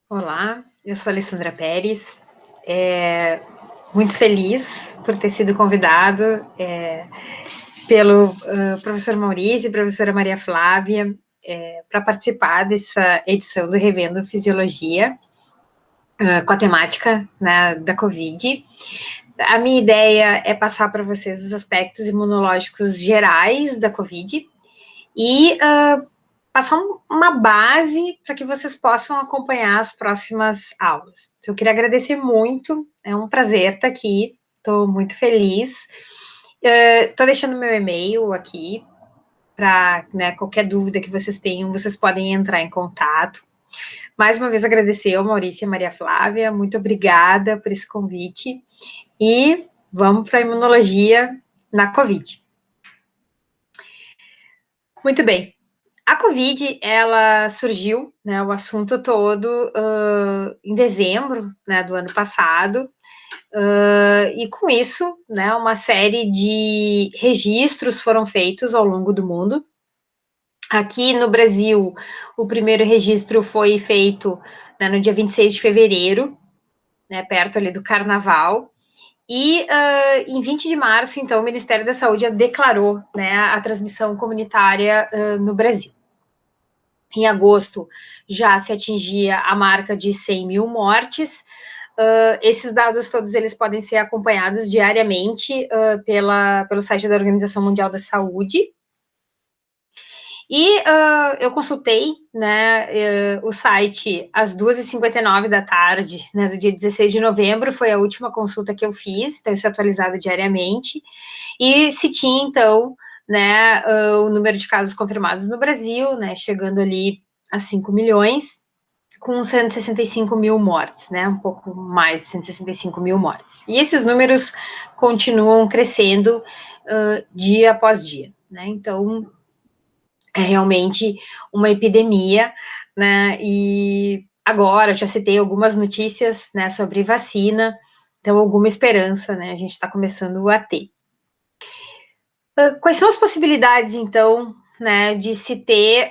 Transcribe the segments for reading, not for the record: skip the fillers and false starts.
Olá, eu sou Alessandra Pérez, muito feliz por ter sido convidado pelo professor Maurício e professora Maria Flávia para participar dessa edição do Revendo Fisiologia com a temática, né, da Covid. A minha ideia é passar para vocês os aspectos imunológicos gerais da Covid e passar uma base para que vocês possam acompanhar as próximas aulas. Então, eu queria agradecer muito, é um prazer estar aqui, estou muito feliz. Estou deixando meu e-mail aqui para, né, qualquer dúvida que vocês tenham, vocês podem entrar em contato. Mais uma vez agradecer ao Maurício e a Maria Flávia, muito obrigada por esse convite e vamos para a imunologia na Covid. Muito bem. A Covid, ela surgiu, né, o assunto todo, em dezembro, né, do ano passado, e com isso, né, uma série de registros foram feitos ao longo do mundo. Aqui no Brasil, o primeiro registro foi feito, né, no dia 26 de fevereiro, né, perto ali do Carnaval, e em 20 de março, então, o Ministério da Saúde declarou, né, a transmissão comunitária no Brasil. Em agosto, já se atingia a marca de 100 mil mortes. Esses dados todos eles podem ser acompanhados diariamente pelo site da Organização Mundial da Saúde. E eu consultei, né, o site às 2h59 da tarde, né, do dia 16 de novembro, foi a última consulta que eu fiz, então isso é atualizado diariamente, e se tinha, então, né, o número de casos confirmados no Brasil, né, chegando ali a 5 milhões, com 165 mil mortes, né, um pouco mais de 165 mil mortes. E esses números continuam crescendo dia após dia, né, então é realmente uma epidemia, né, e agora já citei algumas notícias, né, sobre vacina, então alguma esperança, né, a gente está começando a ter. Quais são as possibilidades, então, né, de se ter,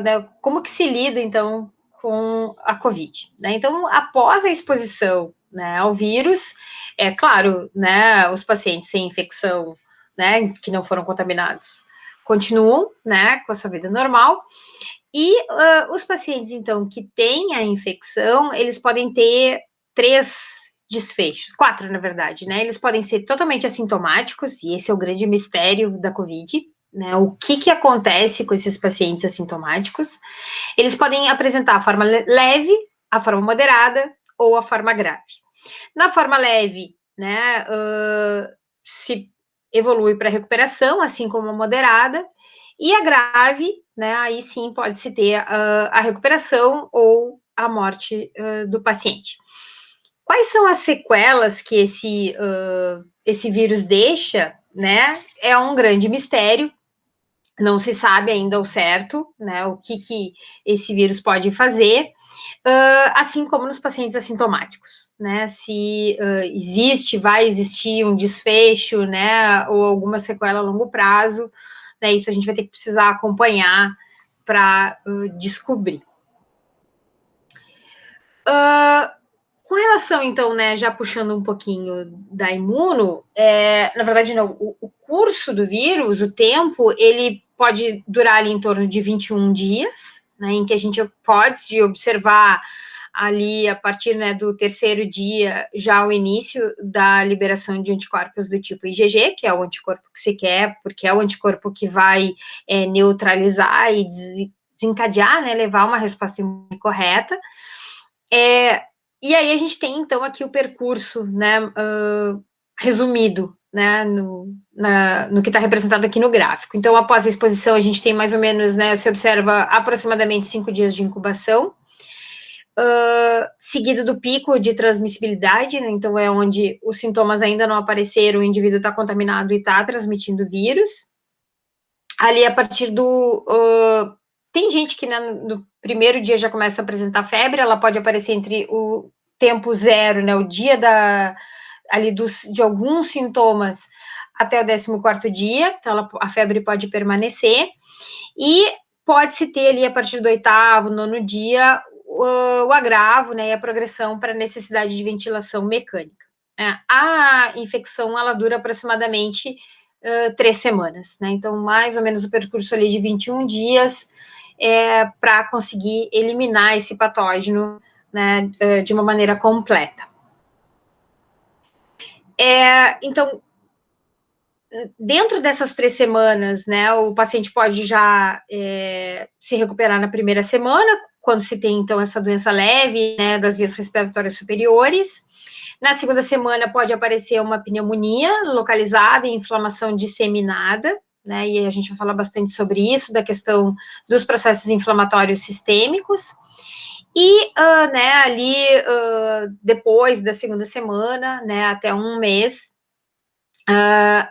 né, como que se lida, então, com a Covid, né? Então, após a exposição, né, ao vírus, é claro, né, os pacientes sem infecção, né, que não foram contaminados, continuam, né, com a sua vida normal, e os pacientes, então, que têm a infecção, eles podem ter 3 desfechos, 4, na verdade, né? Eles podem ser totalmente assintomáticos, e esse é o grande mistério da Covid, né? O que acontece com esses pacientes assintomáticos? Eles podem apresentar a forma leve, a forma moderada ou a forma grave. Na forma leve, né, se evolui para recuperação, assim como a moderada, e a grave, né, aí sim pode-se ter a recuperação ou a morte do paciente. Quais são as sequelas que esse vírus deixa, né? É um grande mistério, não se sabe ainda ao certo, né, o que esse vírus pode fazer, assim como nos pacientes assintomáticos, né, se vai existir um desfecho, né, ou alguma sequela a longo prazo, né, isso a gente vai ter que precisar acompanhar para descobrir. Com relação, então, né, já puxando um pouquinho da imuno, na verdade, não, o curso do vírus, o tempo, ele pode durar ali em torno de 21 dias, né, em que a gente pode observar ali, a partir, né, do terceiro dia, já o início da liberação de anticorpos do tipo IgG, que é o anticorpo que se quer, porque é o anticorpo que vai neutralizar e desencadear, né, levar uma resposta imune correta. E aí a gente tem, então, aqui o percurso, né, resumido, né, no que está representado aqui no gráfico. Então, após a exposição, a gente tem mais ou menos, né, se observa aproximadamente 5 dias de incubação, seguido do pico de transmissibilidade, né, então é onde os sintomas ainda não apareceram, o indivíduo está contaminado e está transmitindo o vírus. Ali, a partir do... tem gente que, né, no primeiro dia já começa a apresentar febre, ela pode aparecer entre o tempo zero, né, o dia ali de alguns sintomas até o 14º dia, então a febre pode permanecer, e pode-se ter ali, a partir do 8º, 9º dia, o agravo, né, e a progressão para a necessidade de ventilação mecânica. A infecção, ela dura aproximadamente 3 semanas, né, então mais ou menos o percurso ali de 21 dias para conseguir eliminar esse patógeno, né, de uma maneira completa. Então, dentro dessas 3 semanas, né, o paciente pode já se recuperar na primeira semana, quando se tem, então, essa doença leve, né, das vias respiratórias superiores. Na segunda semana pode aparecer uma pneumonia localizada e inflamação disseminada, né, e a gente vai falar bastante sobre isso, da questão dos processos inflamatórios sistêmicos. E, né, ali, depois da segunda semana, né, até um mês,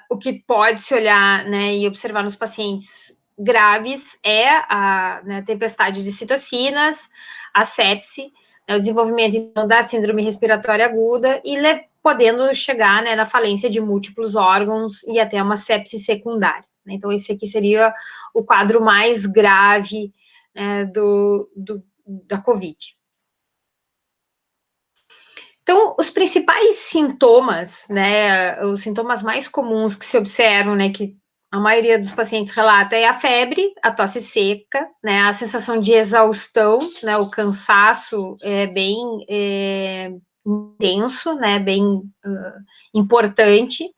o que pode se olhar, né, e observar nos pacientes graves é a, né, tempestade de citocinas, a sepse, né, o desenvolvimento, então, da síndrome respiratória aguda e podendo chegar, né, na falência de múltiplos órgãos e até uma sepse secundária. Né? Então, esse aqui seria o quadro mais grave, né, da COVID. Então, os principais sintomas, né, os sintomas mais comuns que se observam, né, que a maioria dos pacientes relata é a febre, a tosse seca, né, a sensação de exaustão, né, o cansaço é bem intenso, né, bem importante,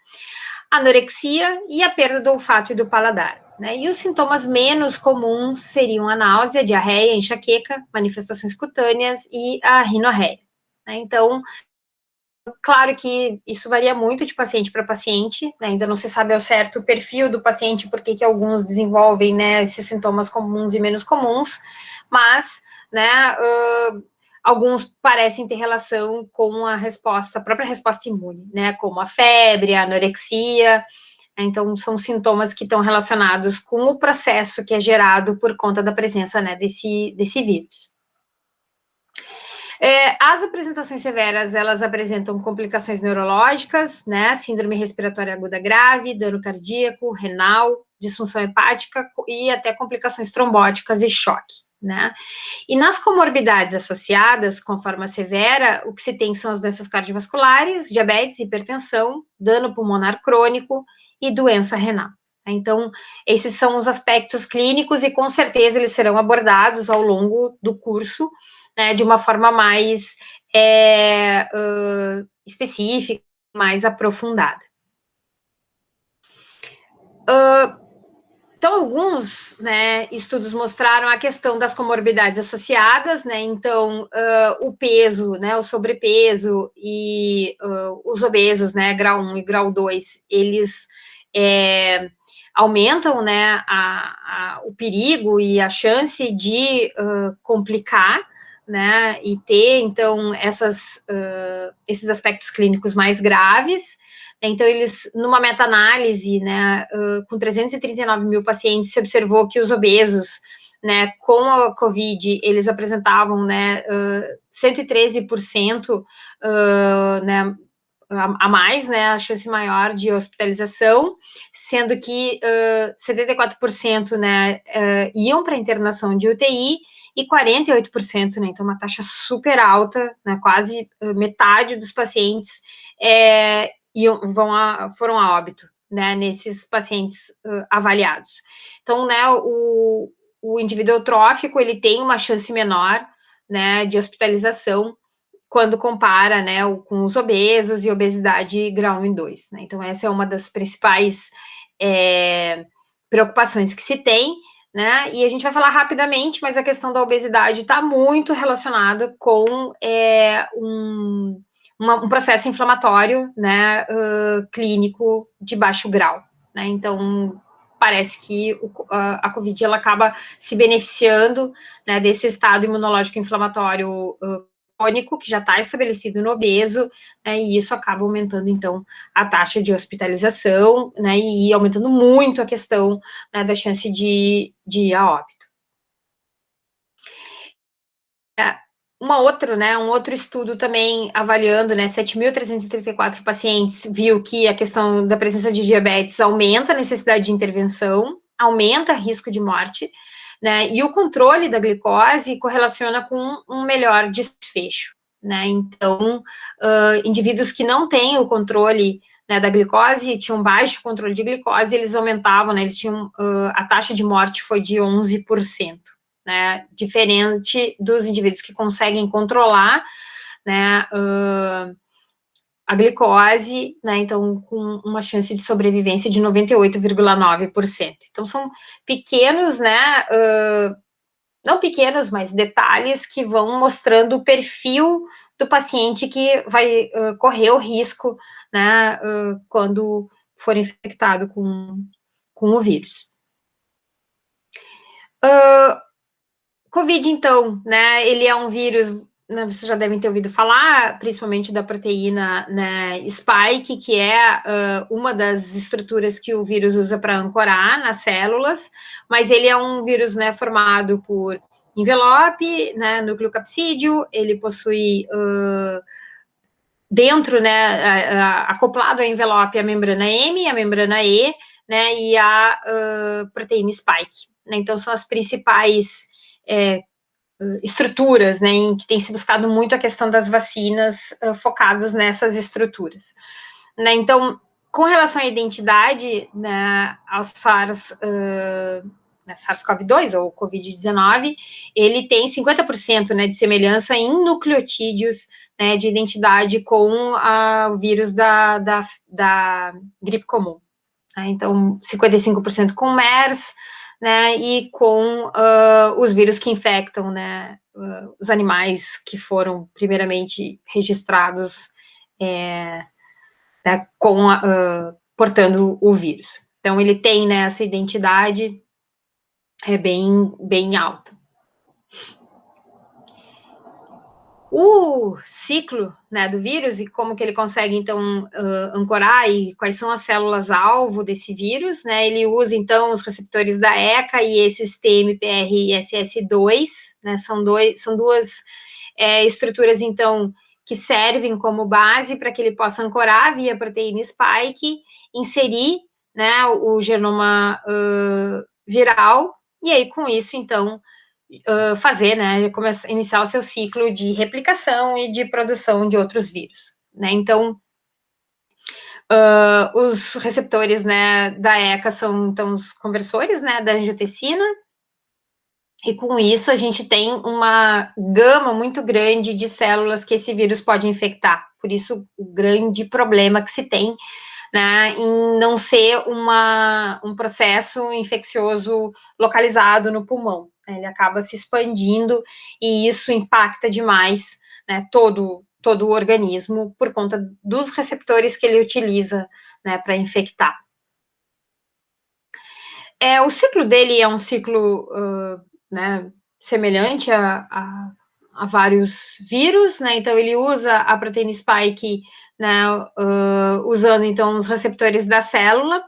anorexia e a perda do olfato e do paladar. Né, e os sintomas menos comuns seriam a náusea, diarreia, enxaqueca, manifestações cutâneas e a rinorreia. Né, então, claro que isso varia muito de paciente para paciente, né, ainda não se sabe ao certo o perfil do paciente, porque que alguns desenvolvem, né, esses sintomas comuns e menos comuns, mas, né, alguns parecem ter relação com a própria resposta imune, né, como a febre, a anorexia, então são sintomas que estão relacionados com o processo que é gerado por conta da presença, né, desse vírus. As apresentações severas, elas apresentam complicações neurológicas, né, síndrome respiratória aguda grave, dano cardíaco, renal, disfunção hepática e até complicações trombóticas e choque, né. E nas comorbidades associadas com a forma severa, o que se tem são as doenças cardiovasculares, diabetes, hipertensão, dano pulmonar crônico e doença renal. Então, esses são os aspectos clínicos e, com certeza, eles serão abordados ao longo do curso, né, de uma forma mais específica, mais aprofundada. Então, alguns, né, estudos mostraram a questão das comorbidades associadas, né, então, o peso, né, o sobrepeso e os obesos, né, grau 1 e grau 2, eles aumentam, né, o perigo e a chance de complicar, né, e ter, então, esses aspectos clínicos mais graves. Então, eles, numa meta-análise, né, com 339 mil pacientes, se observou que os obesos, né, com a COVID, eles apresentavam, né, 113%, né, a mais, né, a chance maior de hospitalização, sendo que 74%, né, iam para internação de UTI e 48%, né, então uma taxa super alta, né, quase metade dos pacientes foram a óbito, né, nesses pacientes avaliados. Então, né, o indivíduo eutrófico, ele tem uma chance menor, né, de hospitalização quando compara, né, com os obesos e obesidade grau 1 e 2, né, então essa é uma das principais preocupações que se tem, né, e a gente vai falar rapidamente, mas a questão da obesidade está muito relacionada com um processo inflamatório, né, clínico de baixo grau, né, então parece que a COVID, ela acaba se beneficiando, né, desse estado imunológico inflamatório crônico, que já está estabelecido no obeso, né, e isso acaba aumentando, então, a taxa de hospitalização, né, e aumentando muito a questão, né, da chance de ir a óbito. Um outro estudo também avaliando, né, 7.334 pacientes, viu que a questão da presença de diabetes aumenta a necessidade de intervenção, aumenta o risco de morte, né, e o controle da glicose correlaciona com um melhor desfecho, né, então, indivíduos que não têm o controle, né, da glicose, tinham baixo controle de glicose, eles aumentavam, né, eles tinham, a taxa de morte foi de 11%, né, diferente dos indivíduos que conseguem controlar, né, a glicose, né, então, com uma chance de sobrevivência de 98,9%. Então, são pequenos, né, não pequenos, mas detalhes que vão mostrando o perfil do paciente que vai correr o risco, né, quando for infectado com o vírus. Covid, então, né, ele é um vírus, né, vocês já devem ter ouvido falar, principalmente da proteína, né, spike, que é uma das estruturas que o vírus usa para ancorar nas células, mas ele é um vírus, né, formado por envelope, né, núcleo capsídeo, ele possui dentro, né, acoplado ao envelope a membrana M, a membrana E, né, e a proteína spike, né, então são as principais estruturas, né, em que tem se buscado muito a questão das vacinas focadas nessas estruturas, né, então, com relação à identidade, né, ao SARS-CoV-2, ou Covid-19, ele tem 50%, né, de semelhança em nucleotídeos, né, de identidade com o vírus da gripe comum, né, então, 55% com MERS, né, e com os vírus que infectam, né, os animais que foram primeiramente registrados né, portando o vírus. Então, ele tem, né, essa identidade bem alta. O ciclo, né, do vírus e como que ele consegue, então, ancorar e quais são as células-alvo desse vírus, né, ele usa, então, os receptores da ECA e esses TMPR e SS2, né, são duas estruturas, então, que servem como base para que ele possa ancorar via proteína spike, inserir, né, o genoma viral, e aí, com isso, então, fazer, né, iniciar o seu ciclo de replicação e de produção de outros vírus, né, então, os receptores, né, da ECA são, então, os conversores, né, da angiotensina, e com isso a gente tem uma gama muito grande de células que esse vírus pode infectar, por isso o grande problema que se tem, né, em não ser um processo infeccioso localizado no pulmão, né, ele acaba se expandindo e isso impacta demais, né, todo o organismo por conta dos receptores que ele utiliza, né, para infectar. O ciclo dele é um ciclo, né, semelhante a vários vírus, né, então ele usa a proteína spike, né, usando, então, os receptores da célula,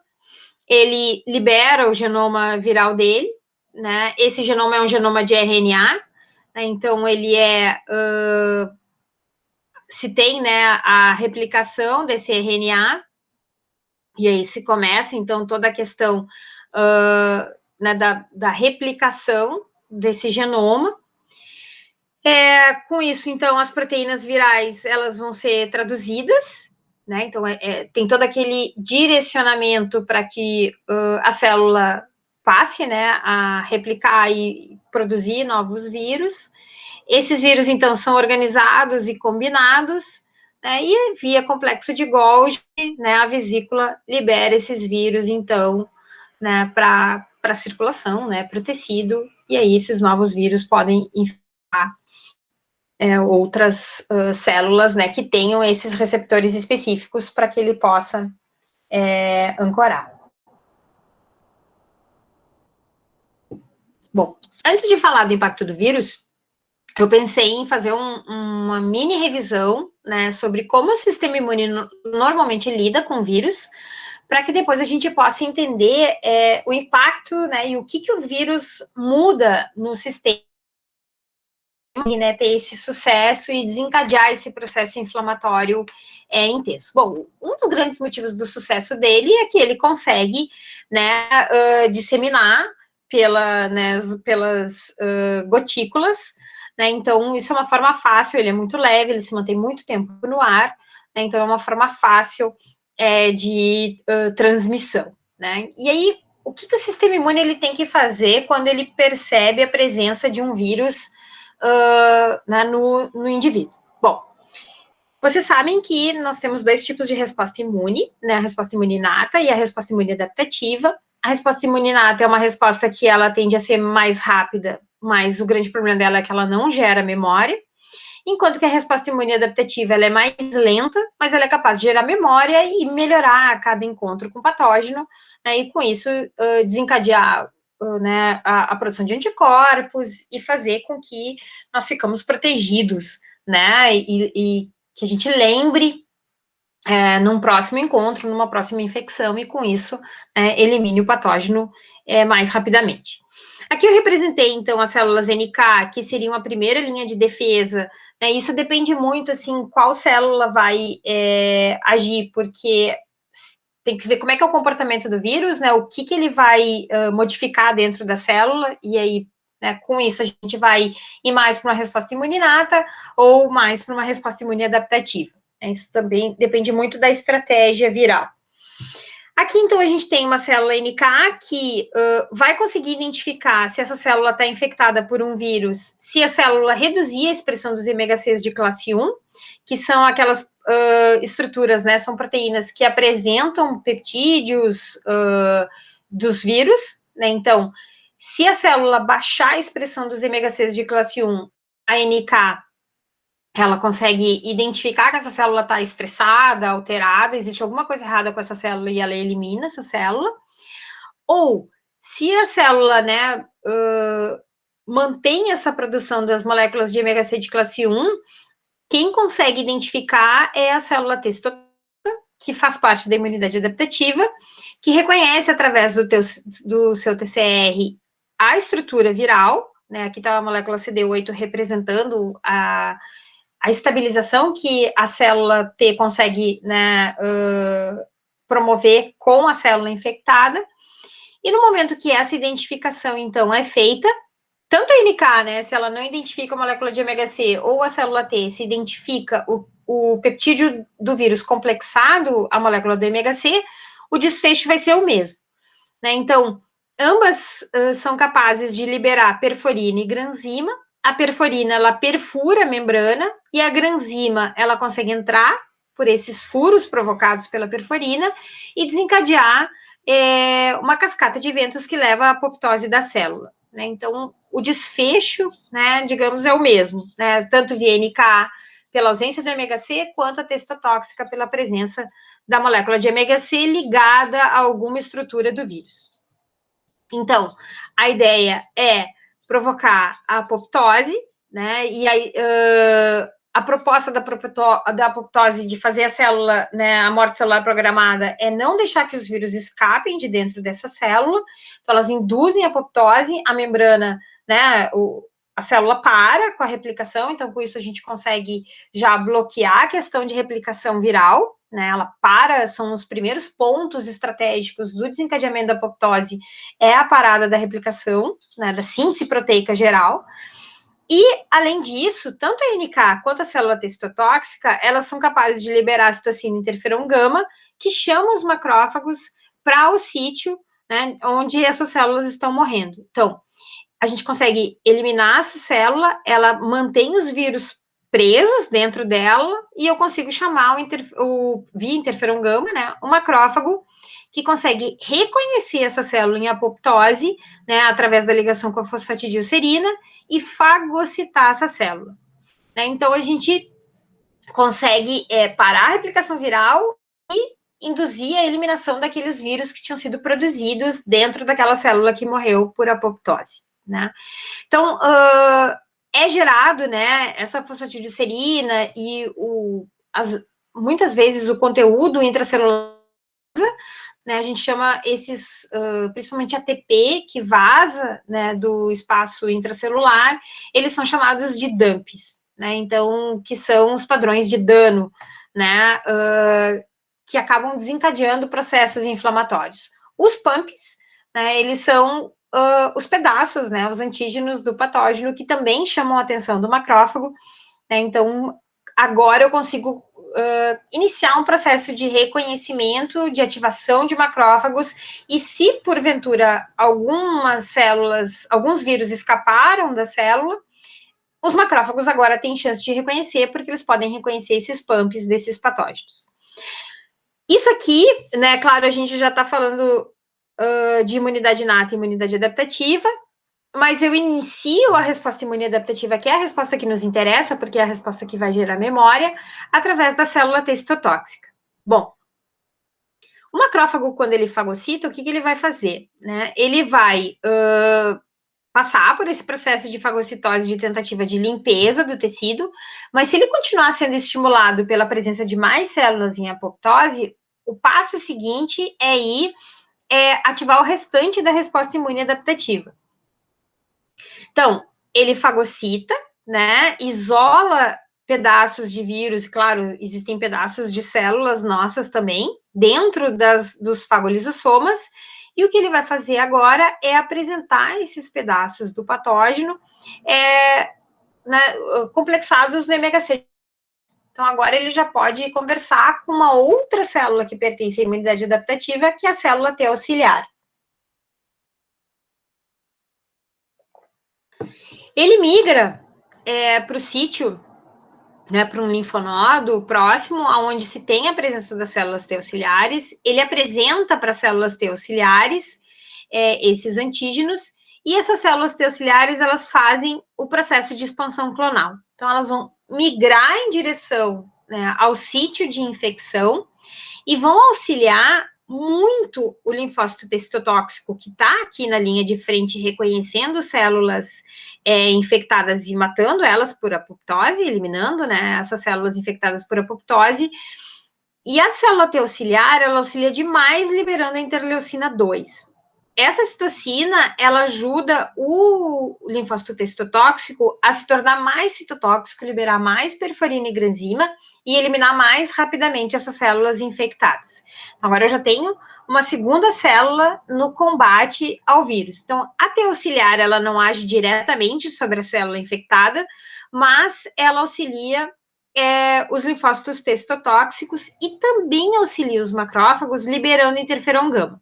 ele libera o genoma viral dele, né, esse genoma é um genoma de RNA, né, então ele se tem, né, a replicação desse RNA, e aí se começa, então, toda a questão né, da replicação desse genoma. Com isso, então, as proteínas virais, elas vão ser traduzidas, né, então, tem todo aquele direcionamento para que a célula passe, né, a replicar e produzir novos vírus. Esses vírus, então, são organizados e combinados, né, e via complexo de Golgi, né, a vesícula libera esses vírus, então, né, para a circulação, né, para o tecido, e aí esses novos vírus podem infectar outras células, né, que tenham esses receptores específicos para que ele possa ancorar. Bom, antes de falar do impacto do vírus, eu pensei em fazer uma mini revisão, né, sobre como o sistema imune normalmente lida com vírus, para que depois a gente possa entender o impacto, né, e o que o vírus muda no sistema, né, ter esse sucesso e desencadear esse processo inflamatório intenso. Bom, um dos grandes motivos do sucesso dele é que ele consegue, né, disseminar pelas gotículas, né? Então, isso é uma forma fácil, ele é muito leve, ele se mantém muito tempo no ar, né? Então, é uma forma fácil de transmissão, né? E aí, o que o sistema imune ele tem que fazer quando ele percebe a presença de um vírus né, no indivíduo? Bom, vocês sabem que nós temos dois tipos de resposta imune, né? A resposta imune inata e a resposta imune adaptativa. A resposta imune inata é uma resposta que ela tende a ser mais rápida, mas o grande problema dela é que ela não gera memória, enquanto que a resposta imune adaptativa ela é mais lenta, mas ela é capaz de gerar memória e melhorar a cada encontro com o patógeno, né? E com isso desencadear né, a produção de anticorpos e fazer com que nós ficamos protegidos, né? E que a gente lembre num próximo encontro, numa próxima infecção, e com isso elimine o patógeno mais rapidamente. Aqui eu representei, então, as células NK, que seriam a primeira linha de defesa, né? Isso depende muito, assim, qual célula vai agir, porque tem que ver como é que é o comportamento do vírus, né? O que ele vai modificar dentro da célula, e aí, né, com isso, a gente vai ir mais para uma resposta imune inata ou mais para uma resposta imune adaptativa. Isso também depende muito da estratégia viral. Aqui, então, a gente tem uma célula NK que vai conseguir identificar se essa célula está infectada por um vírus, se a célula reduzir a expressão dos MHCs de classe 1, que são aquelas estruturas, né, são proteínas que apresentam peptídeos dos vírus, né, então, se a célula baixar a expressão dos MHCs de classe 1, a NK ela consegue identificar que essa célula está estressada, alterada, existe alguma coisa errada com essa célula e ela elimina essa célula. Ou, se a célula, né, mantém essa produção das moléculas de MHC de classe 1, quem consegue identificar é a célula T citotônica, que faz parte da imunidade adaptativa, que reconhece através do seu TCR a estrutura viral, né, aqui está a molécula CD8 representando a estabilização que a célula T consegue, né, promover com a célula infectada, e no momento que essa identificação, então, é feita, tanto a NK, né, se ela não identifica a molécula de MHC, ou a célula T se identifica o peptídeo do vírus complexado, a molécula do MHC, o desfecho vai ser o mesmo, né, então, ambas são capazes de liberar perforina e granzima. A perforina, ela perfura a membrana, e a granzima, ela consegue entrar por esses furos provocados pela perforina e desencadear uma cascata de eventos que leva à apoptose da célula, né? Então, o desfecho, né, digamos, é o mesmo, né? Tanto via NK pela ausência do MHC, quanto a T citotóxica pela presença da molécula de MHC ligada a alguma estrutura do vírus. Então, a ideia é provocar a apoptose, né? E aí, a proposta da apoptose de fazer a célula, né, a morte celular programada, é não deixar que os vírus escapem de dentro dessa célula. Então, elas induzem a apoptose, a membrana, né, a célula para com a replicação, então, com isso, a gente consegue já bloquear a questão de replicação viral, né, ela para, são os primeiros pontos estratégicos do desencadeamento da apoptose, é a parada da replicação, né, da síntese proteica geral. E, além disso, tanto a NK quanto a célula T citotóxica, elas são capazes de liberar a citocina interferon gama, que chama os macrófagos para o sítio, né, onde essas células estão morrendo. Então, a gente consegue eliminar essa célula, ela mantém os vírus presos dentro dela, e eu consigo chamar via interferon gama, né, um macrófago que consegue reconhecer essa célula em apoptose, né, através da ligação com a fosfatidilcerina, e fagocitar essa célula, né? Então, a gente consegue parar a replicação viral e induzir a eliminação daqueles vírus que tinham sido produzidos dentro daquela célula que morreu por apoptose, né? Então, é gerado, né, essa fosfatidilcerina e muitas vezes o conteúdo intracelular, né, a gente chama esses, principalmente ATP, que vaza, né, do espaço intracelular, eles são chamados de dumps, né, então, que são os padrões de dano, né, que acabam desencadeando processos inflamatórios. Os pumps, né, eles são os pedaços, né, os antígenos do patógeno, que também chamam a atenção do macrófago, né? Então, agora eu consigo iniciar um processo de reconhecimento, de ativação de macrófagos, e se, porventura, algumas células, alguns vírus escaparam da célula, os macrófagos agora têm chance de reconhecer, porque eles podem reconhecer esses pumps desses patógenos. Isso aqui, né, claro, a gente já está falando de imunidade inata e imunidade adaptativa, mas eu inicio a resposta imune adaptativa, que é a resposta que nos interessa, porque é a resposta que vai gerar memória, através da célula T citotóxica. Bom, o macrófago, quando ele fagocita, o que ele vai fazer? Né? Ele vai passar por esse processo de fagocitose, de tentativa de limpeza do tecido, mas se ele continuar sendo estimulado pela presença de mais células em apoptose, o passo seguinte é ativar o restante da resposta imune adaptativa. Então, ele fagocita, né, isola pedaços de vírus, claro, existem pedaços de células nossas também, dentro dos fagolisossomas, e o que ele vai fazer agora é apresentar esses pedaços do patógeno né, complexados no MHC. Então, agora ele já pode conversar com uma outra célula que pertence à imunidade adaptativa, que é a célula T auxiliar. Ele migra para o sítio, né, para um linfonodo próximo, aonde se tem a presença das células T auxiliares, ele apresenta para as células T auxiliares esses antígenos, e essas células T auxiliares, elas fazem o processo de expansão clonal. Então, elas vão migrar em direção, né, ao sítio de infecção e vão auxiliar muito o linfócito T citotóxico, que está aqui na linha de frente, reconhecendo células infectadas e matando elas por apoptose, eliminando, né, essas células infectadas por apoptose. E a célula T auxiliar, ela auxilia demais liberando a interleucina 2. Essa citocina, ela ajuda o linfócito T citotóxico a se tornar mais citotóxico, liberar mais perforina e granzima e eliminar mais rapidamente essas células infectadas. Então, agora eu já tenho uma segunda célula no combate ao vírus. Então, a T auxiliar, ela não age diretamente sobre a célula infectada, mas ela auxilia os linfócitos T citotóxicos e também auxilia os macrófagos liberando interferon gama.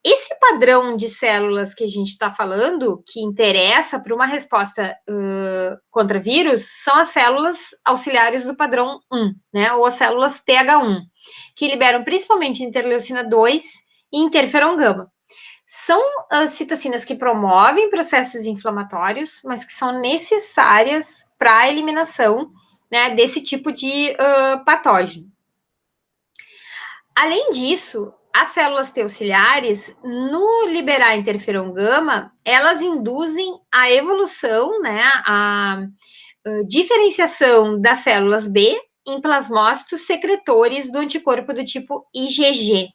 Esse padrão de células que a gente está falando, que interessa para uma resposta contra vírus, são as células auxiliares do padrão 1, né, ou as células TH1, que liberam principalmente interleucina 2 e interferon gama. São citocinas que promovem processos inflamatórios, mas que são necessárias para a eliminação, né, desse tipo de patógeno. Além disso, as células T auxiliares, no liberar interferon gama, elas induzem a evolução, né, a diferenciação das células B em plasmócitos secretores do anticorpo do tipo IgG.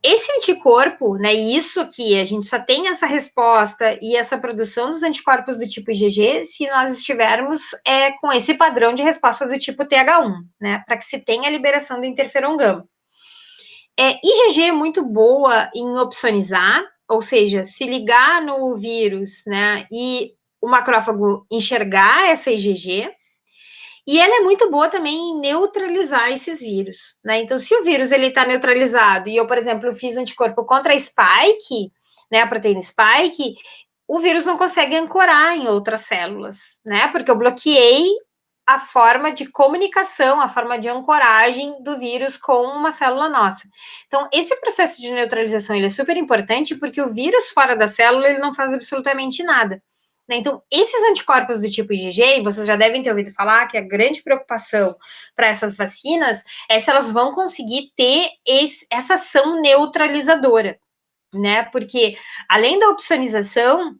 Esse anticorpo, né, isso que a gente só tem essa resposta e essa produção dos anticorpos do tipo IgG se nós estivermos com esse padrão de resposta do tipo TH1, né, para que se tenha a liberação do interferon gama. IgG é muito boa em opsonizar, ou seja, se ligar no vírus, né, e o macrófago enxergar essa IgG, e ela é muito boa também em neutralizar esses vírus, né? Então, se o vírus ele está neutralizado e eu, por exemplo, fiz anticorpo contra a spike, né, a proteína spike, o vírus não consegue ancorar em outras células, né? Porque eu bloqueei a forma de comunicação, a forma de ancoragem do vírus com uma célula nossa. Então, esse processo de neutralização ele é super importante porque o vírus fora da célula ele não faz absolutamente nada. Então, esses anticorpos do tipo IgG, vocês já devem ter ouvido falar que a grande preocupação para essas vacinas é se elas vão conseguir ter essa ação neutralizadora, né? Porque, além da opsonização,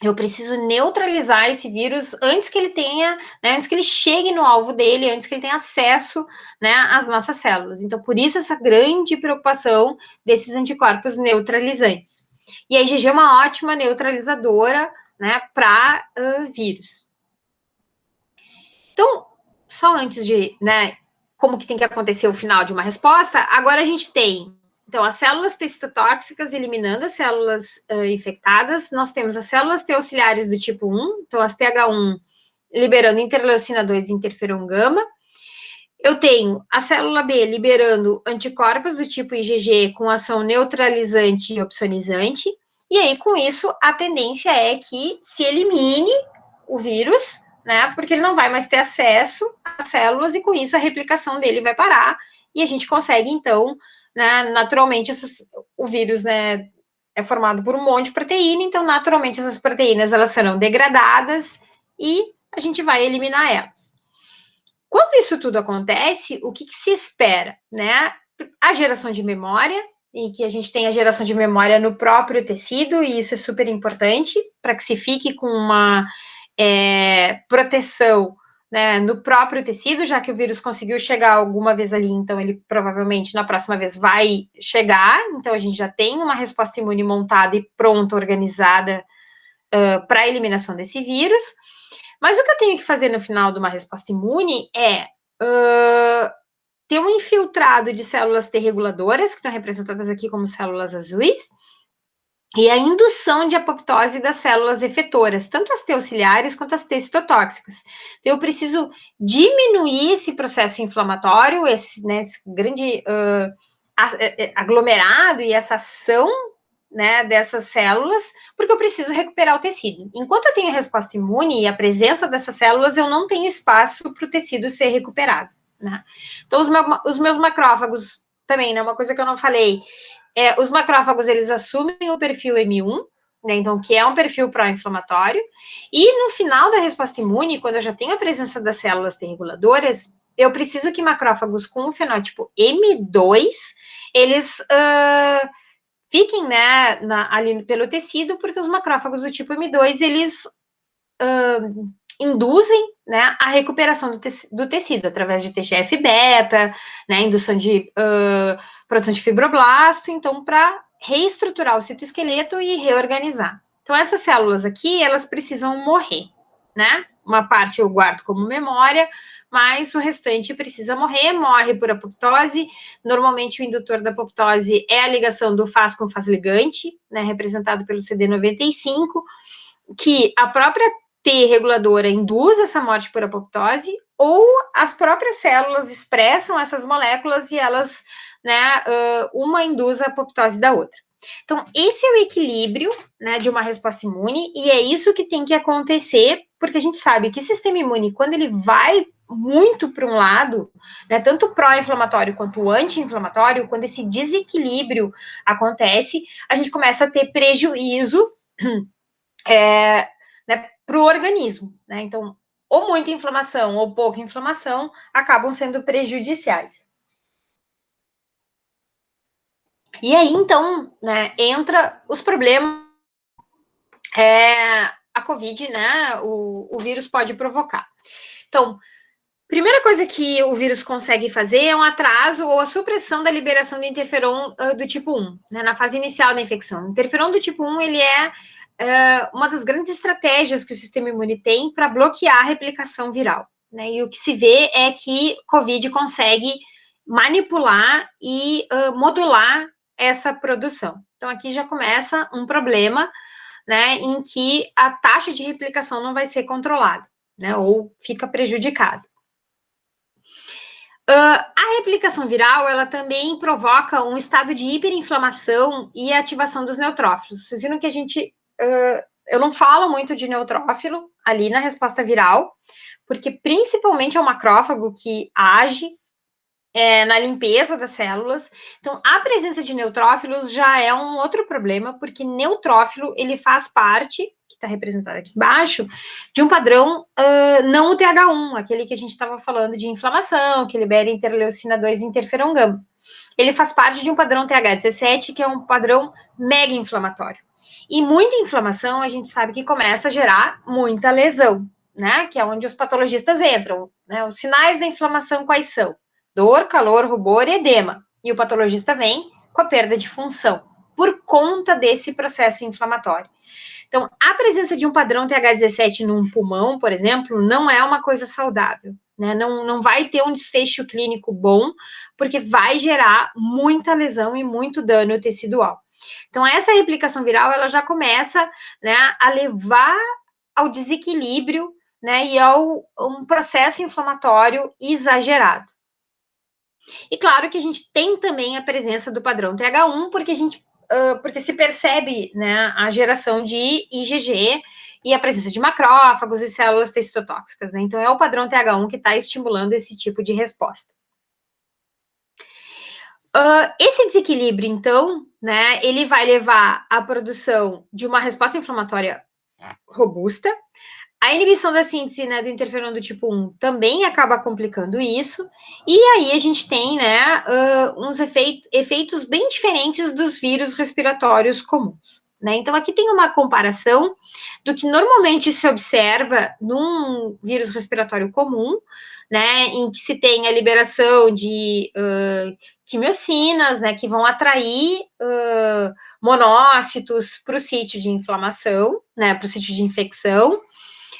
eu preciso neutralizar esse vírus antes que ele tenha, né, antes que ele chegue no alvo dele, antes que ele tenha acesso, né, às nossas células. Então, por isso essa grande preocupação desses anticorpos neutralizantes. E a IgG é uma ótima neutralizadora, né, para vírus. Então, só antes de, né, como que tem que acontecer o final de uma resposta, agora a gente tem, Então, as células T citotóxicas eliminando as células infectadas, nós temos as células T auxiliares do tipo 1, então as TH1 liberando interleucina 2 e interferon gama. Eu tenho a célula B liberando anticorpos do tipo IgG com ação neutralizante e opsonizante, e aí, com isso, a tendência é que se elimine o vírus, né, porque ele não vai mais ter acesso às células, e com isso a replicação dele vai parar, e a gente consegue, então, né, naturalmente, o vírus, né, é formado por um monte de proteína, então, naturalmente, essas proteínas, elas serão degradadas, e a gente vai eliminar elas. Quando isso tudo acontece, o que se espera, né? A geração de memória, e que a gente tem a geração de memória no próprio tecido, e isso é super importante para que se fique com uma proteção, né, no próprio tecido, já que o vírus conseguiu chegar alguma vez ali, então ele provavelmente na próxima vez vai chegar, então a gente já tem uma resposta imune montada e pronta, organizada para a eliminação desse vírus. Mas o que eu tenho que fazer no final de uma resposta imune é ter um infiltrado de células T reguladoras, que estão representadas aqui como células azuis, e a indução de apoptose das células efetoras, tanto as T auxiliares quanto as T citotóxicas. Então, eu preciso diminuir esse processo inflamatório, esse grande aglomerado e essa ação, né, dessas células, porque eu preciso recuperar o tecido. Enquanto eu tenho resposta imune e a presença dessas células, eu não tenho espaço para o tecido ser recuperado, né? Então, os meus macrófagos também, né, uma coisa que eu não falei, os macrófagos, eles assumem o perfil M1, né, então, que é um perfil pró-inflamatório, e no final da resposta imune, quando eu já tenho a presença das células T reguladoras, eu preciso que macrófagos com o fenótipo M2, eles fiquem, né, ali pelo tecido, porque os macrófagos do tipo M2, eles induzem, né, a recuperação do tecido, através de TGF-beta, né, indução de produção de fibroblasto, então, para reestruturar o citoesqueleto e reorganizar. Então, essas células aqui, elas precisam morrer, né? Uma parte eu guardo como memória, mas o restante precisa morrer, morre por apoptose. Normalmente, o indutor da apoptose é a ligação do Fas com Fas ligante, né, representado pelo CD95, que a própria T reguladora induz essa morte por apoptose, ou as próprias células expressam essas moléculas e elas, né, uma induz a apoptose da outra. Então, esse é o equilíbrio, né, de uma resposta imune, e é isso que tem que acontecer, porque a gente sabe que o sistema imune, quando ele vai muito para um lado, né, tanto o pró-inflamatório quanto o anti-inflamatório, quando esse desequilíbrio acontece, a gente começa a ter prejuízo né, para o organismo, né? Então, ou muita inflamação ou pouca inflamação acabam sendo prejudiciais. E aí, então, né, entra os problemas a Covid, né, o vírus pode provocar. Então, primeira coisa que o vírus consegue fazer é um atraso ou a supressão da liberação do interferon do tipo 1, né, na fase inicial da infecção. O interferon do tipo 1, ele é uma das grandes estratégias que o sistema imune tem para bloquear a replicação viral, né, e o que se vê é que Covid consegue manipular e modular essa produção. Então, aqui já começa um problema, né, em que a taxa de replicação não vai ser controlada, né, ou fica prejudicada. A replicação viral, ela também provoca um estado de hiperinflamação e ativação dos neutrófilos. Vocês viram que a gente, eu não falo muito de neutrófilo ali na resposta viral, porque principalmente é o macrófago que age na limpeza das células. Então, a presença de neutrófilos já é um outro problema, porque neutrófilo, ele faz parte, que está representado aqui embaixo, de um padrão não o TH1, aquele que a gente estava falando de inflamação, que libera interleucina 2 e interferon gama. Ele faz parte de um padrão TH17, que é um padrão mega inflamatório. E muita inflamação, a gente sabe que começa a gerar muita lesão, né? Que é onde os patologistas entram, né? Os sinais da inflamação quais são? Dor, calor, rubor e edema. E o patologista vem com a perda de função, por conta desse processo inflamatório. Então, a presença de um padrão TH17 num pulmão, por exemplo, não é uma coisa saudável, né? Não vai ter um desfecho clínico bom, porque vai gerar muita lesão e muito dano tecidual. Então, essa replicação viral, ela já começa, né, a levar ao desequilíbrio, né, e ao um processo inflamatório exagerado. E claro que a gente tem também a presença do padrão TH1, porque se percebe, né, a geração de IgG e a presença de macrófagos e células tecistotóxicas, né? Então, é o padrão TH1 que está estimulando esse tipo de resposta. Esse desequilíbrio, então, né, ele vai levar à produção de uma resposta inflamatória robusta. A inibição da síntese, né, do interferon do tipo 1 também acaba complicando isso, e aí a gente tem, né, uns efeitos bem diferentes dos vírus respiratórios comuns, né? Então, aqui tem uma comparação do que normalmente se observa num vírus respiratório comum, né, em que se tem a liberação de quimiocinas, né, que vão atrair monócitos para o sítio de inflamação, né, para o sítio de infecção.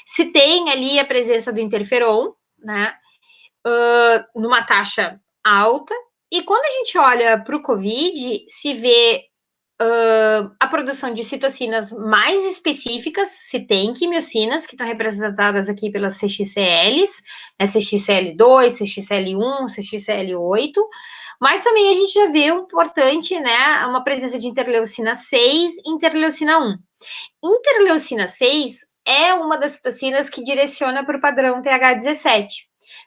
Se tem ali a presença do interferon, né, numa taxa alta, e quando a gente olha para o COVID, se vê a produção de citocinas mais específicas, se tem quimiocinas, que estão representadas aqui pelas CXCLs, né, CXCL2, CXCL1, CXCL8, mas também a gente já vê um importante, né, uma presença de interleucina 6 e interleucina 1. Interleucina 6 é uma das citocinas que direciona para o padrão TH17.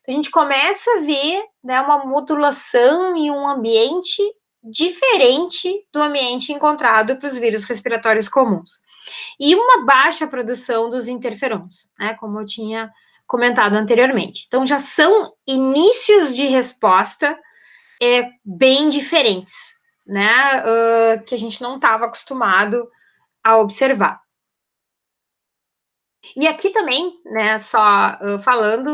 Então, a gente começa a ver, né, uma modulação em um ambiente diferente do ambiente encontrado para os vírus respiratórios comuns. E uma baixa produção dos interferons, né, como eu tinha comentado anteriormente. Então, já são inícios de resposta bem diferentes, né, que a gente não estava acostumado a observar. E aqui também, né, só falando,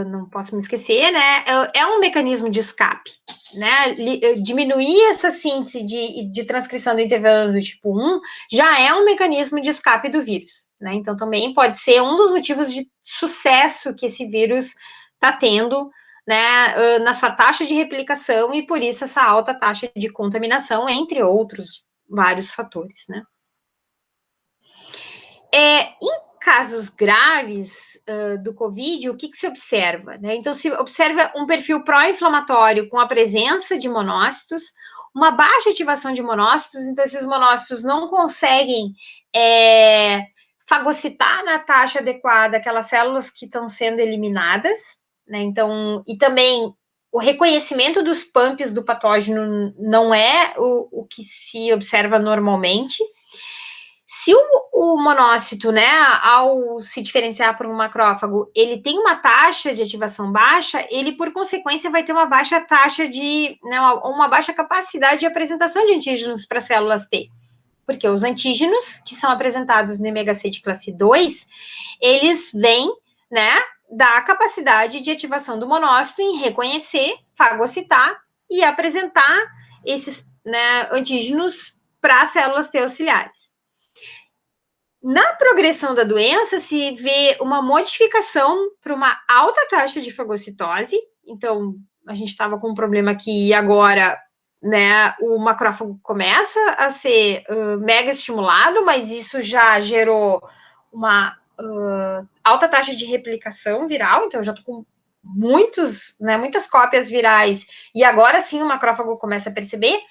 não posso me esquecer, né, é um mecanismo de escape, né, diminuir essa síntese de transcrição do interferon do tipo 1 já é um mecanismo de escape do vírus, né, então também pode ser um dos motivos de sucesso que esse vírus está tendo, né, na sua taxa de replicação e por isso essa alta taxa de contaminação, entre outros vários fatores, né. Em casos graves do COVID, o que se observa? Né? Então, se observa um perfil pró-inflamatório com a presença de monócitos, uma baixa ativação de monócitos, então esses monócitos não conseguem fagocitar na taxa adequada aquelas células que estão sendo eliminadas, né? Então, e também o reconhecimento dos pumps do patógeno não é o que se observa normalmente. Se o monócito, né, ao se diferenciar por um macrófago, ele tem uma taxa de ativação baixa, ele, por consequência, vai ter uma baixa taxa de, né, uma baixa capacidade de apresentação de antígenos para células T. Porque os antígenos, que são apresentados no MHC de classe 2, eles vêm, né, da capacidade de ativação do monócito em reconhecer, fagocitar e apresentar esses, né, antígenos para as células T auxiliares. Na progressão da doença, se vê uma modificação para uma alta taxa de fagocitose. Então, a gente estava com um problema aqui e agora, né, o macrófago começa a ser mega estimulado, mas isso já gerou uma alta taxa de replicação viral. Então, eu já estou com muitas cópias virais e agora sim o macrófago começa a perceber.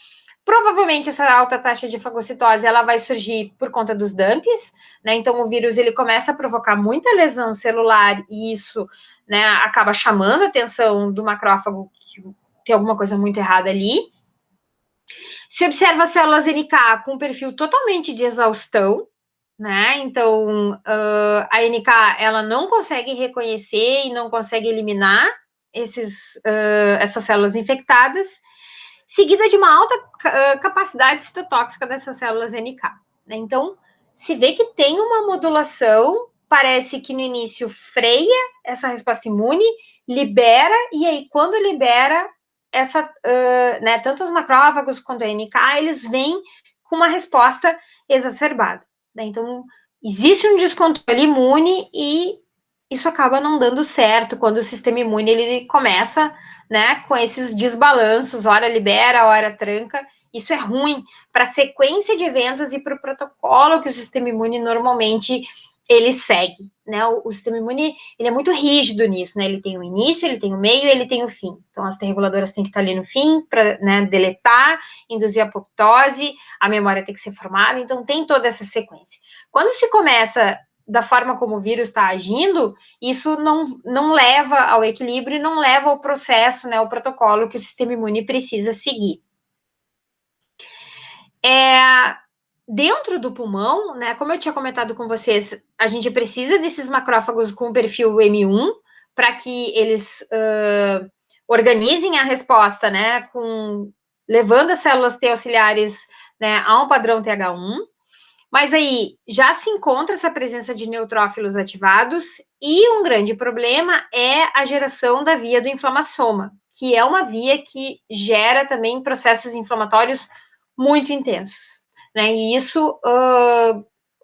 Provavelmente essa alta taxa de fagocitose ela vai surgir por conta dos dumps, né? Então o vírus ele começa a provocar muita lesão celular e isso, né, acaba chamando a atenção do macrófago que tem alguma coisa muito errada ali. Se observa células NK com um perfil totalmente de exaustão, né? Então a NK ela não consegue reconhecer e não consegue eliminar essas células infectadas, seguida de uma alta capacidade citotóxica dessas células NK. Né? Então, se vê que tem uma modulação, parece que no início freia essa resposta imune, libera, e aí quando libera, né, tanto os macrófagos quanto a NK, eles vêm com uma resposta exacerbada. Né? Então, existe um descontrole imune e isso acaba não dando certo quando o sistema imune ele começa, né, com esses desbalanços, hora libera, hora tranca. Isso é ruim para a sequência de eventos e para o protocolo que o sistema imune normalmente ele segue, né? O sistema imune ele é muito rígido nisso, né? Ele tem o início, ele tem o meio, ele tem o fim. Então as T reguladoras têm que estar ali no fim para, né, deletar, induzir a apoptose, a memória tem que ser formada. Então tem toda essa sequência. Quando se começa da forma como o vírus está agindo, isso não leva ao equilíbrio e não leva ao processo, né, ao protocolo que o sistema imune precisa seguir. Dentro do pulmão, né, como eu tinha comentado com vocês, a gente precisa desses macrófagos com perfil M1 para que eles organizem a resposta, né, levando as células T auxiliares, né, a um padrão TH1. Mas aí já se encontra essa presença de neutrófilos ativados e um grande problema é a geração da via do inflamassoma, que é uma via que gera também processos inflamatórios muito intensos, né? E isso,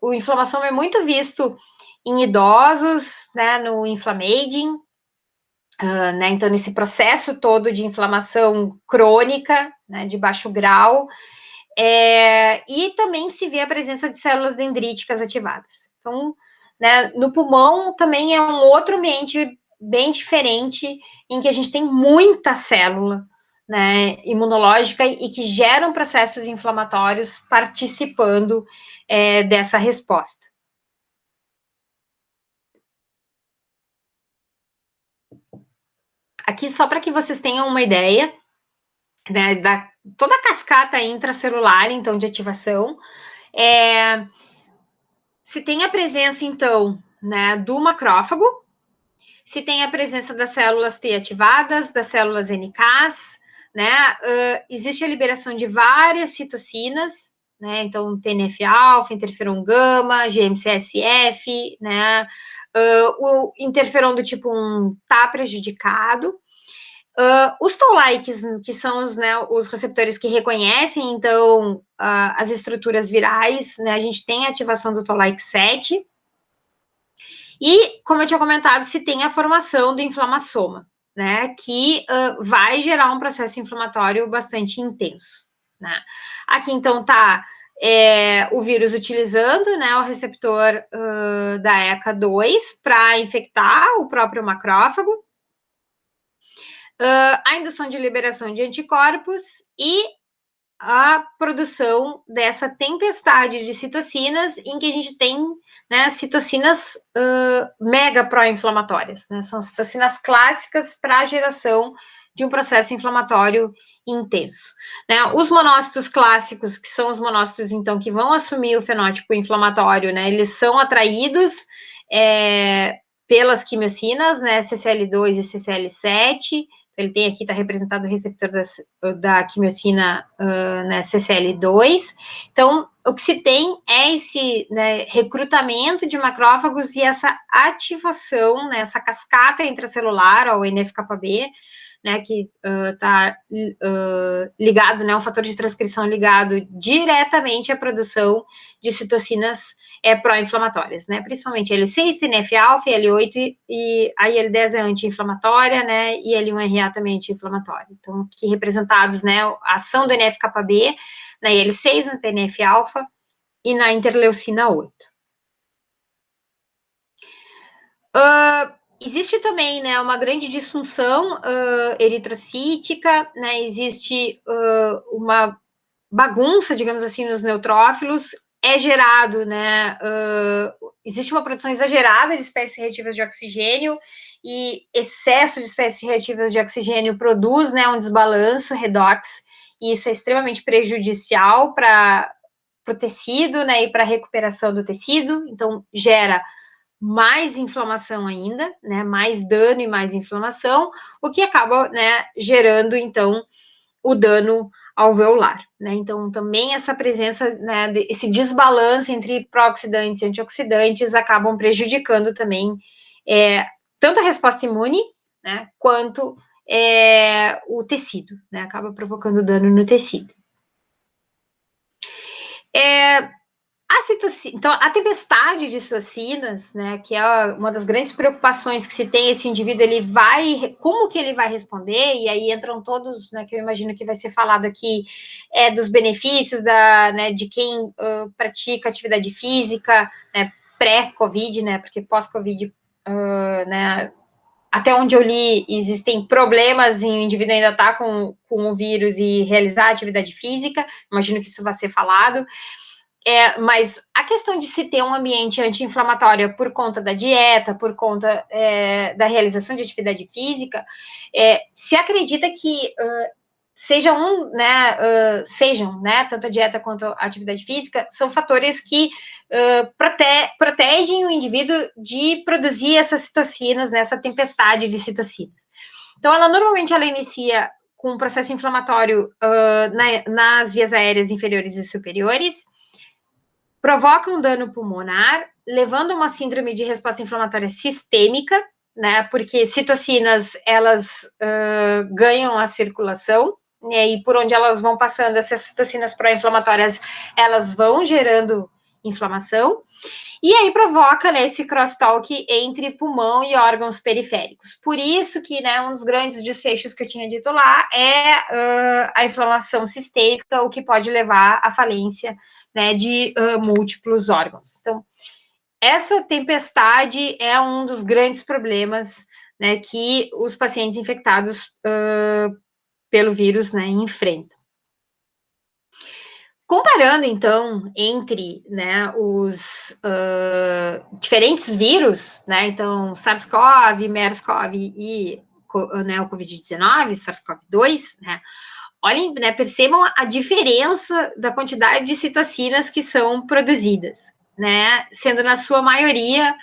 o inflamassoma é muito visto em idosos, né, no inflammaging, né? Então, nesse processo todo de inflamação crônica, né, de baixo grau, e também se vê a presença de células dendríticas ativadas. Então, né, no pulmão também é um outro ambiente bem diferente, em que a gente tem muita célula, né, imunológica e que geram processos inflamatórios participando dessa resposta. Aqui, só para que vocês tenham uma ideia, né, da toda a cascata intracelular, então, de ativação, se tem a presença, então, né, do macrófago, se tem a presença das células T ativadas, das células NKs, né, existe a liberação de várias citocinas, né, então TNF-alfa, interferon gama, GM-CSF, né, o interferon do tipo 1 está prejudicado. Os toll-likes, que são os receptores que reconhecem, então, as estruturas virais, né, a gente tem a ativação do toll-like 7, e, como eu tinha comentado, se tem a formação do inflamassoma, né, que vai gerar um processo inflamatório bastante intenso, né. Aqui, então, tá o vírus utilizando, né, o receptor da ECA2 para infectar o próprio macrófago, a indução de liberação de anticorpos e a produção dessa tempestade de citocinas, em que a gente tem, né, citocinas mega pró-inflamatórias, né, são citocinas clássicas para a geração de um processo inflamatório intenso, né. Os monócitos clássicos, que são os monócitos, então, que vão assumir o fenótipo inflamatório, né, eles são atraídos pelas quimiocinas, né, CCL2 e CCL7, ele tem aqui, está representado o receptor da quimiocina, né, CCL2. Então, o que se tem é esse, né, recrutamento de macrófagos e essa ativação, né, essa cascata intracelular ao NF-κB, né, que está ligado, né, um fator de transcrição ligado diretamente à produção de citocinas pró-inflamatórias, né, principalmente L6, TNF-alfa, L8 e a IL-10 é anti-inflamatória, né, e L1RA também é anti-inflamatória. Então, aqui representados, né, a ação do NF-κB na IL-6, no TNF-alfa e na interleucina 8. Existe também, né, uma grande disfunção eritrocítica, né, existe uma bagunça, digamos assim, nos neutrófilos, é gerado, né, existe uma produção exagerada de espécies reativas de oxigênio, e excesso de espécies reativas de oxigênio produz, né, um desbalanço, redox, e isso é extremamente prejudicial para o tecido, né, e para a recuperação do tecido, então gera mais inflamação ainda, né, mais dano e mais inflamação, o que acaba, né, gerando, então, o dano alveolar, né, então também essa presença, né, esse desbalanço entre pró-oxidantes e antioxidantes acabam prejudicando também tanto a resposta imune, né, quanto o tecido, né, acaba provocando dano no tecido. Então, a tempestade de citocinas, né, que é uma das grandes preocupações que se tem, esse indivíduo, como que ele vai responder, e aí entram todos, né, que eu imagino que vai ser falado aqui, dos benefícios né, de quem pratica atividade física, né, pré-Covid, né, porque pós-Covid, né, até onde eu li, existem problemas em o indivíduo ainda estar com o vírus e realizar atividade física, imagino que isso vai ser falado. Mas a questão de se ter um ambiente anti-inflamatório por conta da dieta, por conta da realização de atividade física, se acredita que sejam, né, tanto a dieta quanto a atividade física, são fatores que protegem o indivíduo de produzir essas citocinas, nessa tempestade de citocinas. Então, normalmente ela inicia com um processo inflamatório nas vias aéreas inferiores e superiores, provoca um dano pulmonar, levando a uma síndrome de resposta inflamatória sistêmica, né, porque citocinas, elas ganham a circulação, né, e por onde elas vão passando, essas citocinas pró-inflamatórias, elas vão gerando inflamação, e aí provoca, né, esse crosstalk entre pulmão e órgãos periféricos. Por isso que, né, um dos grandes desfechos que eu tinha dito lá a inflamação sistêmica, o que pode levar à falência, né, de múltiplos órgãos. Então, essa tempestade é um dos grandes problemas, né, que os pacientes infectados pelo vírus, né, enfrentam. Comparando, então, entre, né, os diferentes vírus, né, então, SARS-CoV, MERS-CoV e né, o Covid-19, SARS-CoV-2, né, olhem, né, percebam a diferença da quantidade de citocinas que são produzidas, né, sendo na sua maioria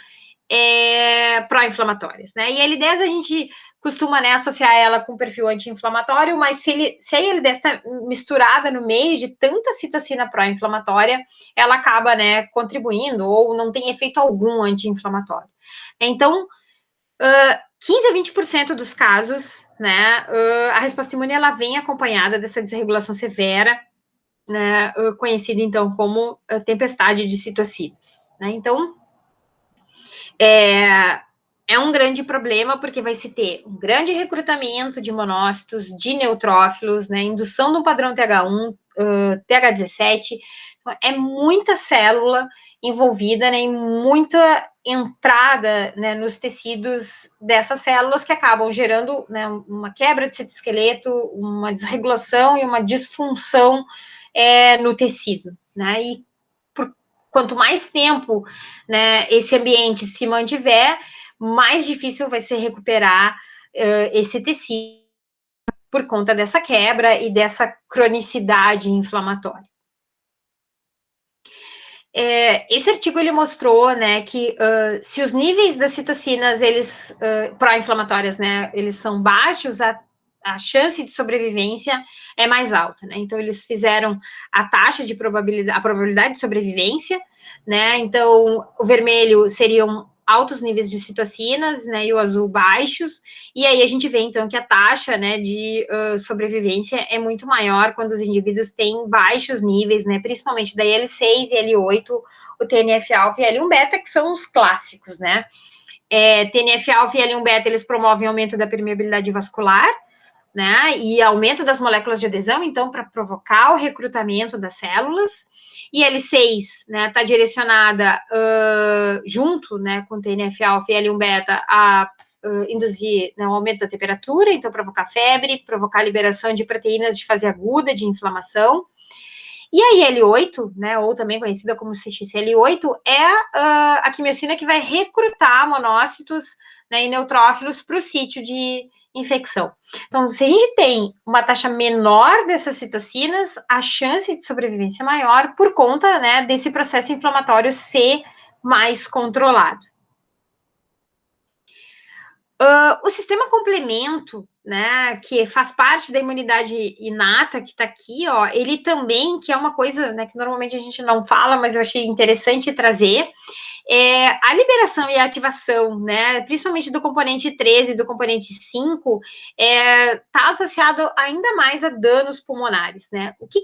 pró-inflamatórias, né? E a L10 a gente costuma, né, associar ela com perfil anti-inflamatório, mas se a L10 está misturada no meio de tanta citocina pró-inflamatória, ela acaba, né, contribuindo ou não tem efeito algum anti-inflamatório. Então, 15 a 20% dos casos, né, a resposta imune ela vem acompanhada dessa desregulação severa, né, conhecida então como tempestade de citocinas, né? Então, é um grande problema, porque vai se ter um grande recrutamento de monócitos, de neutrófilos, né, indução de um padrão TH1, TH17, é muita célula envolvida, né, e muita entrada, né, nos tecidos dessas células que acabam gerando, né, uma quebra de citoesqueleto, uma desregulação e uma disfunção no tecido, né, e quanto mais tempo, né, esse ambiente se mantiver, mais difícil vai ser recuperar esse tecido por conta dessa quebra e dessa cronicidade inflamatória. Esse artigo ele mostrou, né, que se os níveis das citocinas eles pró-inflamatórias, né, eles são baixos, a chance de sobrevivência é mais alta, né? Então eles fizeram a taxa de probabilidade, a probabilidade de sobrevivência, né? Então o vermelho seriam altos níveis de citocinas, né, e o azul baixos, e aí a gente vê, então, que a taxa, né, de sobrevivência é muito maior quando os indivíduos têm baixos níveis, né, principalmente da IL-6 e L8, o TNF-alfa e L1-beta, que são os clássicos, né. TNF-alfa e L1-beta, eles promovem aumento da permeabilidade vascular, né, e aumento das moléculas de adesão, então, para provocar o recrutamento das células, e L6, né, está direcionada junto, né, com TNF-alfa e L1-beta a induzir, né, um aumento da temperatura, então provocar febre, provocar liberação de proteínas de fase aguda de inflamação. E a IL-8, né, ou também conhecida como CXL8, é a quimiocina que vai recrutar monócitos, né, e neutrófilos para o sítio de infecção. Então, se a gente tem uma taxa menor dessas citocinas, a chance de sobrevivência é maior por conta, né, desse processo inflamatório ser mais controlado. O sistema complemento, né, que faz parte da imunidade inata, que está aqui, ó, ele também, que é uma coisa, né, que normalmente a gente não fala, mas eu achei interessante trazer, a liberação e a ativação, né, principalmente do componente 13 e do componente 5, está associado ainda mais a danos pulmonares, né? O que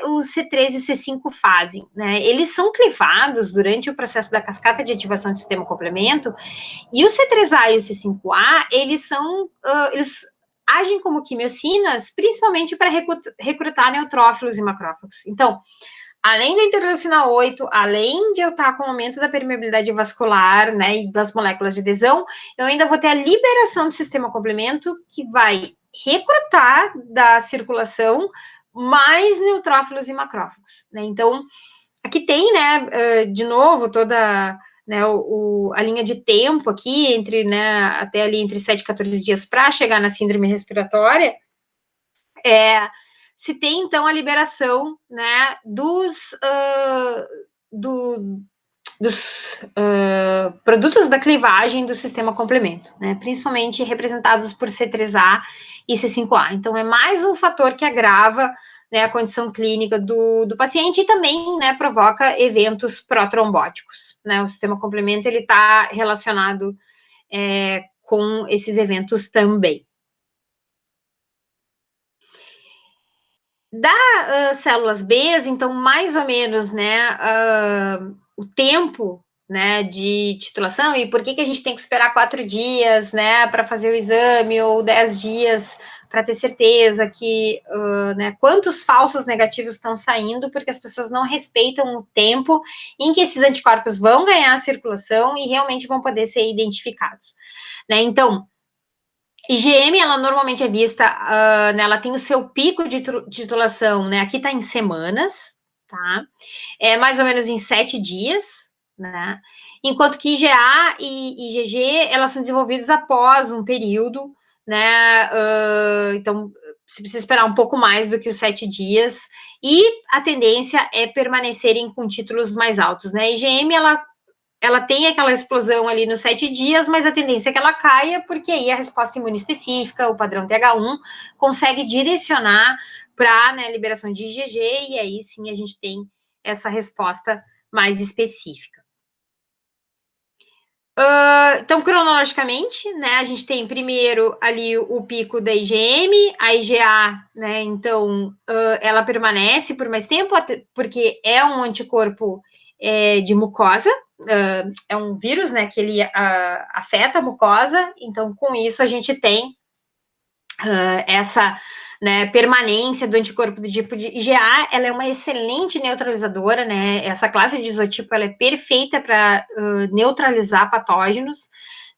o C13 e o C5 fazem, né? Eles são clivados durante o processo da cascata de ativação do sistema complemento, e o C3A e o C5A, eles são, eles agem como quimiocinas, principalmente para recrutar neutrófilos e macrófagos. Então, além da interleucina 8, além de eu estar com o aumento da permeabilidade vascular, né, e das moléculas de adesão, eu ainda vou ter a liberação do sistema complemento, que vai recrutar da circulação mais neutrófilos e macrófagos, né? Então, aqui tem, né, de novo, toda, né, a linha de tempo aqui, entre, né, até ali entre 7 e 14 dias para chegar na síndrome respiratória, se tem, então, a liberação, né, dos produtos da clivagem do sistema complemento, né, principalmente representados por C3A e C5A. Então, é mais um fator que agrava, né, a condição clínica do paciente e também, né, provoca eventos protrombóticos, né, o sistema complemento, ele está relacionado com esses eventos também. Células B, então, mais ou menos, né, o tempo, né, de titulação, e por que a gente tem que esperar 4 dias, né, para fazer o exame, ou 10 dias, para ter certeza que, né, quantos falsos negativos estão saindo, porque as pessoas não respeitam o tempo em que esses anticorpos vão ganhar circulação e realmente vão poder ser identificados, né, então, IgM, ela normalmente é vista, né, ela tem o seu pico de titulação, né, aqui está em semanas, tá? É mais ou menos em 7 dias, né? Enquanto que IgA e IgG, elas são desenvolvidas após um período, né? Então, você precisa esperar um pouco mais do que os 7 dias, e a tendência é permanecerem com títulos mais altos, né? IgM, ela tem aquela explosão ali nos 7 dias, mas a tendência é que ela caia, porque aí a resposta imune específica, o padrão TH1, consegue direcionar para, né, liberação de IgG, e aí sim a gente tem essa resposta mais específica. Então, cronologicamente, né, a gente tem primeiro ali o pico da IgM, a IgA, né, então, ela permanece por mais tempo, porque é um anticorpo de mucosa, é um vírus, né, que ele afeta a mucosa, então, com isso, a gente tem essa, né, permanência do anticorpo do tipo de IgA, ela é uma excelente neutralizadora, né, essa classe de isotipo, ela é perfeita para neutralizar patógenos,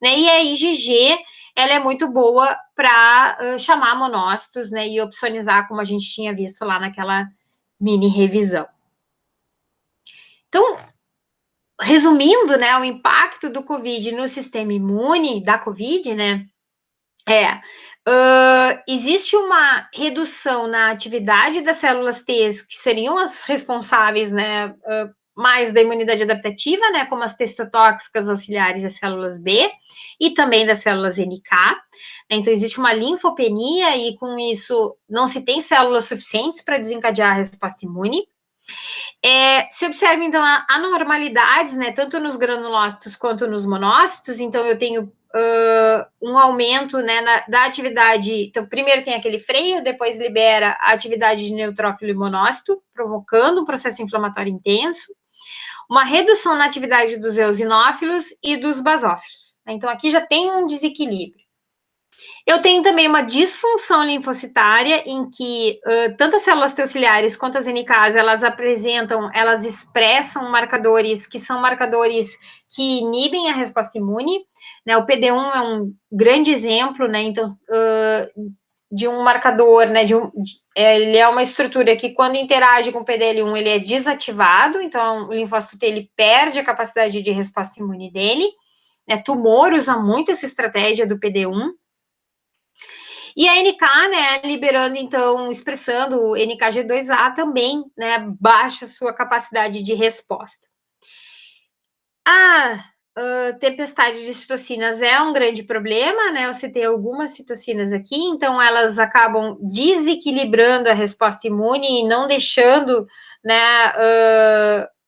né, e a IgG, ela é muito boa para chamar monócitos, né, e opsonizar, como a gente tinha visto lá naquela mini revisão. Então, resumindo, né, o impacto do COVID no sistema imune, da COVID, né, existe uma redução na atividade das células T, que seriam as responsáveis, né, mais da imunidade adaptativa, né, como as testotóxicas auxiliares das células B, e também das células NK. Então, existe uma linfopenia, e com isso não se tem células suficientes para desencadear a resposta imune. Se observa, então, anormalidades, né, tanto nos granulócitos quanto nos monócitos. Então, eu tenho um aumento, né, da atividade. Então, primeiro tem aquele freio, depois libera a atividade de neutrófilo e monócito, provocando um processo inflamatório intenso. Uma redução na atividade dos eosinófilos e dos basófilos. Então, aqui já tem um desequilíbrio. Eu tenho também uma disfunção linfocitária, em que tanto as células T auxiliares quanto as NKs, elas expressam marcadores que são marcadores que inibem a resposta imune, né? O PD1 é um grande exemplo, né? Então, de um marcador, né? Ele é uma estrutura que, quando interage com o PDL1, ele é desativado, então o linfócito T, ele perde a capacidade de resposta imune dele, né? Tumor usa muito essa estratégia do PD1. E a NK, né, liberando, então, expressando o NKG2A também, né, baixa sua capacidade de resposta. tempestade de citocinas é um grande problema, né? Você tem algumas citocinas aqui, então elas acabam desequilibrando a resposta imune e não deixando, né?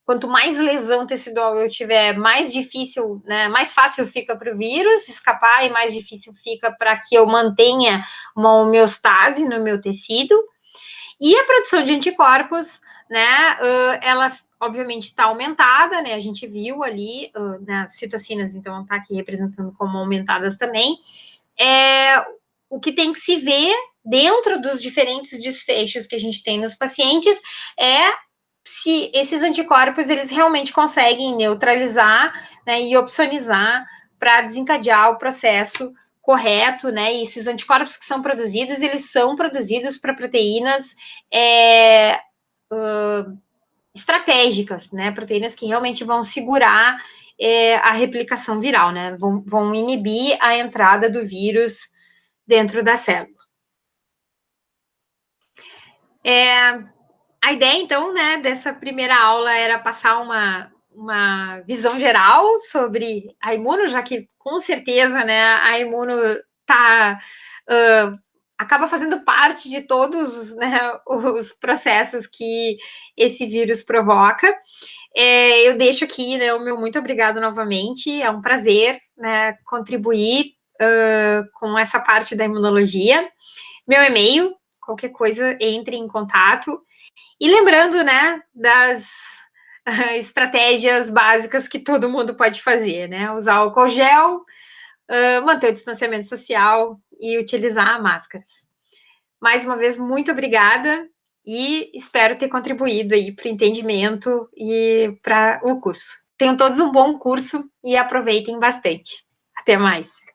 Quanto mais lesão tecidual eu tiver, mais difícil, né? Mais fácil fica para o vírus escapar e mais difícil fica para que eu mantenha uma homeostase no meu tecido. E a produção de anticorpos, né? Ela obviamente está aumentada, né? A gente viu ali nas citocinas, então está aqui representando como aumentadas também. O que tem que se ver dentro dos diferentes desfechos que a gente tem nos pacientes é se esses anticorpos eles realmente conseguem neutralizar, né, e opsonizar para desencadear o processo correto, né? E esses anticorpos que são produzidos, eles são produzidos para proteínas estratégicas, né? Proteínas que realmente vão segurar a replicação viral, né? Vão inibir a entrada do vírus dentro da célula. A ideia, então, né, dessa primeira aula era passar uma visão geral sobre a imuno, já que, com certeza, né, a imuno acaba fazendo parte de todos, né, os processos que esse vírus provoca. Eu deixo aqui, né, o meu muito obrigado novamente, é um prazer, né, contribuir com essa parte da imunologia. Meu e-mail, qualquer coisa, entre em contato. E lembrando, né, das estratégias básicas que todo mundo pode fazer, né? Usar álcool gel, manter o distanciamento social e utilizar máscaras. Mais uma vez, muito obrigada e espero ter contribuído aí para o entendimento e para o curso. Tenham todos um bom curso e aproveitem bastante. Até mais.